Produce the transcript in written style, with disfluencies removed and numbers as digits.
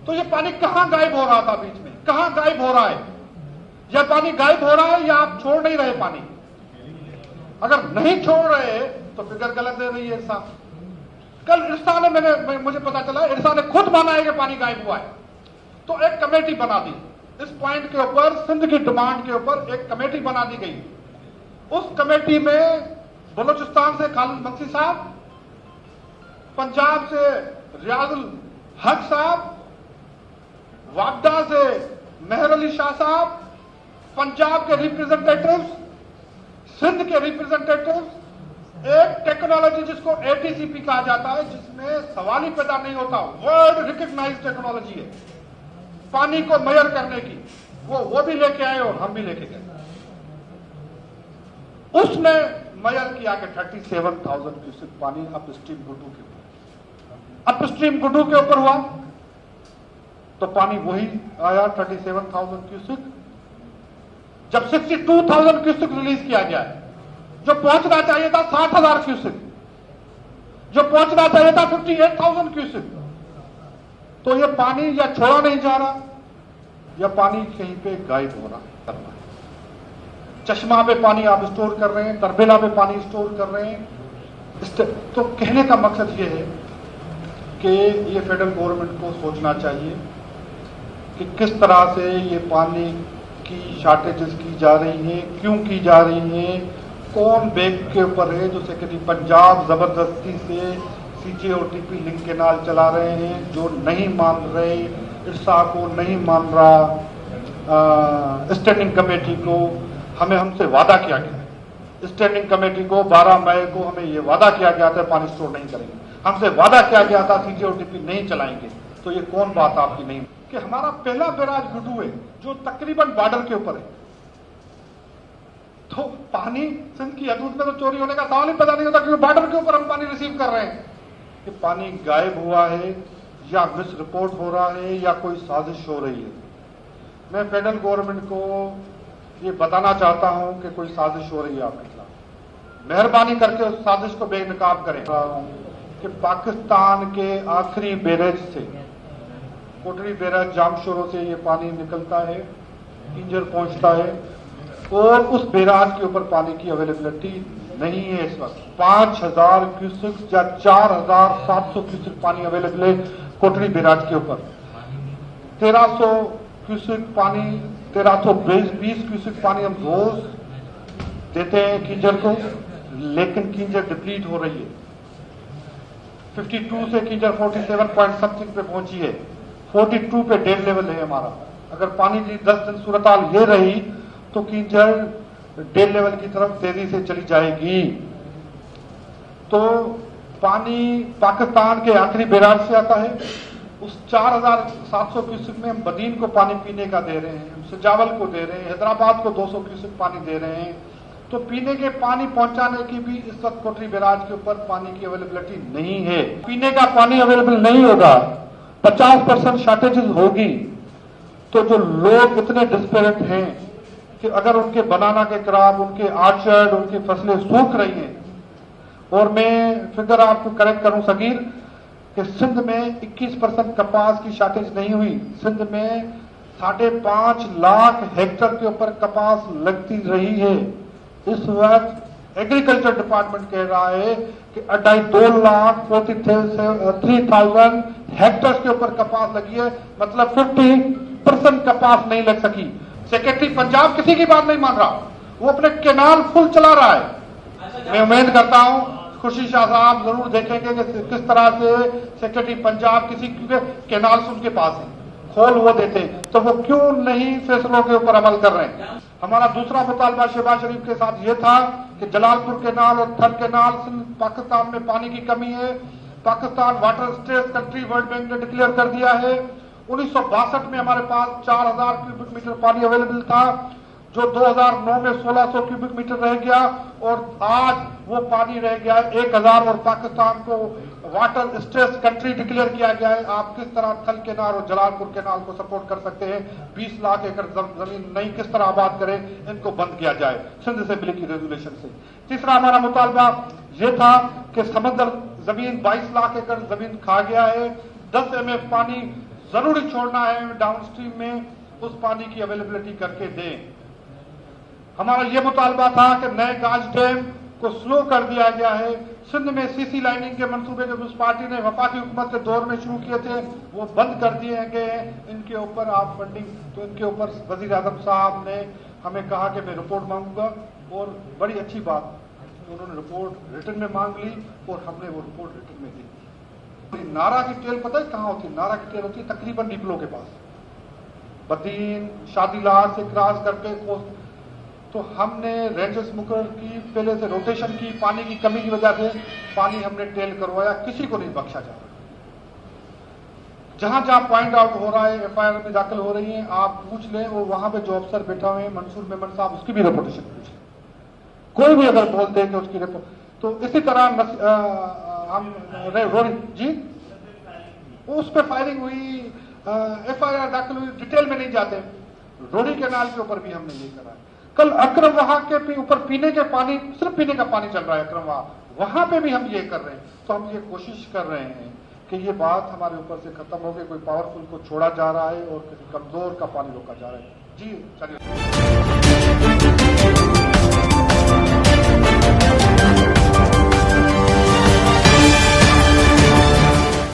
तो ये पानी कहां गायब हो रहा था बीच में, कहां गायब हो रहा है? यह पानी गायब हो रहा है या आप छोड़ नहीं रहे पानी? अगर नहीं छोड़ रहे तो फिगर गलत दे रही है इरसा। कल इरसा ने मुझे पता चला, इरसा ने खुद माना है कि पानी गायब हुआ है। तो एक कमेटी बना दी इस पॉइंट के ऊपर, सिंध की डिमांड के ऊपर एक कमेटी बना दी गई। उस कमेटी में बलूचिस्तान से खालिद बख्शी साहब, पंजाब से रियाजुल हक साहब, वापडा से मेहर अली शाह साहब, पंजाब के रिप्रेजेंटेटिव्स, सिंध के रिप्रेजेंटेटिव्स, एक टेक्नोलॉजी जिसको एटीसीपी कहा जाता है, जिसमें सवाल ही पैदा नहीं होता, वर्ल्ड रिकग्नाइज्ड टेक्नोलॉजी है पानी को मेजर करने की, वो भी लेके आए और हम भी लेके गए। उसने मेजर किया कि 37,000 क्यूसेक पानी अपस्ट्रीम गुड्डू के ऊपर, अपस्ट्रीम गुड्डू के ऊपर हुआ तो पानी वही आया 37,000 क्यूसेक। जब 62,000 क्यूसेक रिलीज किया गया है, जो पहुंचना चाहिए था 60,000 क्यूसेक, जो पहुंचना चाहिए था 58,000 क्यूसेक, तो यह पानी या छोड़ा नहीं जा रहा या पानी कहीं पे गायब हो रहा है। चश्मा पे पानी आप स्टोर कर रहे हैं, तरबेला पे पानी स्टोर कर रहे हैं। तो कहने का मकसद यह है कि ये फेडरल गवर्नमेंट को सोचना चाहिए कि किस तरह से ये पानी की शॉर्टेजेस की जा रही है, क्यों की जा रही है, कौन बैग के ऊपर है। जो सेक्रेटरी पंजाब जबरदस्ती से CJOTP लिंक केनाल चला रहे हैं, जो नहीं मान रहे, इरसा को नहीं मान रहा, स्टैंडिंग कमेटी को हमसे वादा किया गया है। स्टैंडिंग कमेटी को 12 मई को हमें यह वादा किया गया था पानी स्टोर नहीं करेंगे, हमसे वादा किया गया था CJOTP नहीं चलाएंगे। तो ये कौन बात आपकी नहीं कि हमारा पहला बैराज गुड्डू है जो तकरीबन बॉर्डर के ऊपर है। तो पानी सिंध की हदूद में तो चोरी होने का सवाल ही पैदा नहीं होता, क्योंकि बॉर्डर के ऊपर हम पानी रिसीव कर रहे हैं। कि पानी गायब हुआ है या मिस रिपोर्ट हो रहा है या कोई साजिश हो रही है। मैं फेडरल गवर्नमेंट को ये बताना चाहता हूं कि कोई साजिश हो रही है आपके खिलाफ, मेहरबानी करके उस साजिश को बेनकाब करें। कि पाकिस्तान के आखिरी बैरेज से, कोटरी बैराज जामशोरों से ये पानी निकलता है, किंजर पहुंचता है, और उस बैराज के ऊपर पानी की अवेलेबिलिटी नहीं है इस वक्त। 5,000 क्यूसेक या 4,700 क्यूसेक पानी अवेलेबल है कोटरी बैराज के ऊपर। 1,300 क्यूसेक पानी, 1,320 क्यूसेक पानी हम रोज देते हैं किंजर को, लेकिन किंजर डिप्लीट हो रही है। 52 से किंजर 47 पॉइंट समथिंग पे पहुंची है, 42 पे डेड लेवल है हमारा। अगर पानी की 10 दिन सूरत हाल ये रही तो किंजर डेड लेवल की तरफ तेजी से चली जाएगी। तो पानी पाकिस्तान के आखिरी बैराज से आता है। उस 4,700 क्यूसेक में हम बदीन को पानी पीने का दे रहे हैं, हम सजावल को दे रहे हैं, हैदराबाद को 200 क्यूसेक पानी दे रहे हैं। तो पीने के पानी पहुंचाने की भी इस वक्त कोटरी बैराज के ऊपर पानी की अवेलेबिलिटी नहीं है। पीने का पानी अवेलेबल नहीं होगा, 50% शॉर्टेजेस होगी। तो जो लोग इतने डिस्पेरेट हैं कि अगर उनके बनाना के क्रॉप, उनके आर्चर्ड, उनकी फसलें सूख रही हैं, और मैं फिगर आपको करेक्ट करूं सगीर कि सिंध में 21% कपास की शॉर्टेज नहीं हुई। सिंध में 5.5 लाख हेक्टेयर के ऊपर कपास लगती रही है। इस वक्त एग्रीकल्चर डिपार्टमेंट कह रहा है कि 2,43,000 हेक्टेयर के ऊपर कपास लगी है, मतलब 50% कपास नहीं लग सकी। सेक्रेटरी पंजाब किसी की बात नहीं मान रहा, वो अपने केनाल फुल चला रहा है। मैं उम्मीद करता हूं खुशी शाह साहब जरूर देखेंगे कि किस तरह से सेक्रेटरी पंजाब किसी केनाल से उनके पास है, खोल वो देते, तो वो क्यों नहीं फैसलों के ऊपर अमल कर रहे हैं। हमारा दूसरा मुतालबा शहबाज शरीफ के साथ ये था कि जलालपुर केनाल और थर केनाल, पाकिस्तान में पानी की कमी है, Pakistan water stress country world bank ने डिक्लेयर कर दिया है। 1962 में हमारे पास 4,000 क्यूबिक मीटर पानी अवेलेबल था, जो 2009 में 1,600 क्यूबिक मीटर रह गया, और आज वो पानी रह गया 1,000, और पाकिस्तान को वाटर स्ट्रेस कंट्री डिक्लेयर किया गया है। आप किस तरह थल केनाल और जलालपुर केनाल को सपोर्ट कर सकते हैं? 20 लाख एकड़ जमीन नहीं किस तरह आबाद करें, इनको बंद किया जाए सिंध असेंबली की रेजोल्यूशन से। तीसरा हमारा मुतालबा ये था कि समंदर जमीन 22 लाख एकड़ जमीन खा गया है, 10 MF पानी जरूरी छोड़ना है, डाउनस्ट्रीम में उस पानी की अवेलेबिलिटी करके दें। हमारा यह मुतालबा था कि नए गाज डैम को स्लो कर दिया गया है। सिंध में सीसी लाइनिंग के मंसूबे जो उस पार्टी ने वफाकी हुकूमत के दौर में शुरू किए थे वो बंद कर दिए गए हैं। इनके ऊपर आप फंडिंग, तो इनके ऊपर वजीर आजम साहब ने हमें कहा कि मैं रिपोर्ट मांगूंगा, और बड़ी अच्छी बात, उन्होंने रिपोर्ट रिटर्न में मांग ली और हमने वो रिपोर्ट रिटर्न में दी। नारा की टेल पता है कहाँ होती है? नारा की टेल होती है तकरीबन डिपलो के पास, बदीन शादीलाल से क्रॉस करके तो हमने रेंजर्स मुकर की पहले से रोटेशन की, पानी की कमी की वजह से पानी हमने टेल करवाया, किसी को नहीं बख्शा जा रहा। जहां जहां पॉइंट आउट हो रहा है, एफआईआर में दाखिल हो रही है, आप पूछ लें, और वहां पे जो अफसर बैठा हुए हैं मंसूर मेमन साहब, उसकी भी रिपोर्टेशन पूछ लें। कोई भी अगर बोल दे कि उसकी रिपोर्ट, तो इसी तरह हम जी उस पर फायरिंग हुई, एफआईआर दाखिल हुई, डिटेल में नहीं जाते। रोडी कैनाल के ऊपर भी हमने ये करा है। कल अक्रम वहां के ऊपर पीने के पानी, सिर्फ पीने का पानी चल रहा है अक्रम वहां पे भी हम ये कर रहे हैं। तो हम ये कोशिश कर रहे हैं कि ये बात हमारे ऊपर से खत्म हो गई, कोई पावरफुल को छोड़ा जा रहा है और किसी कमजोर का पानी रोका जा रहा है। जी चलिए।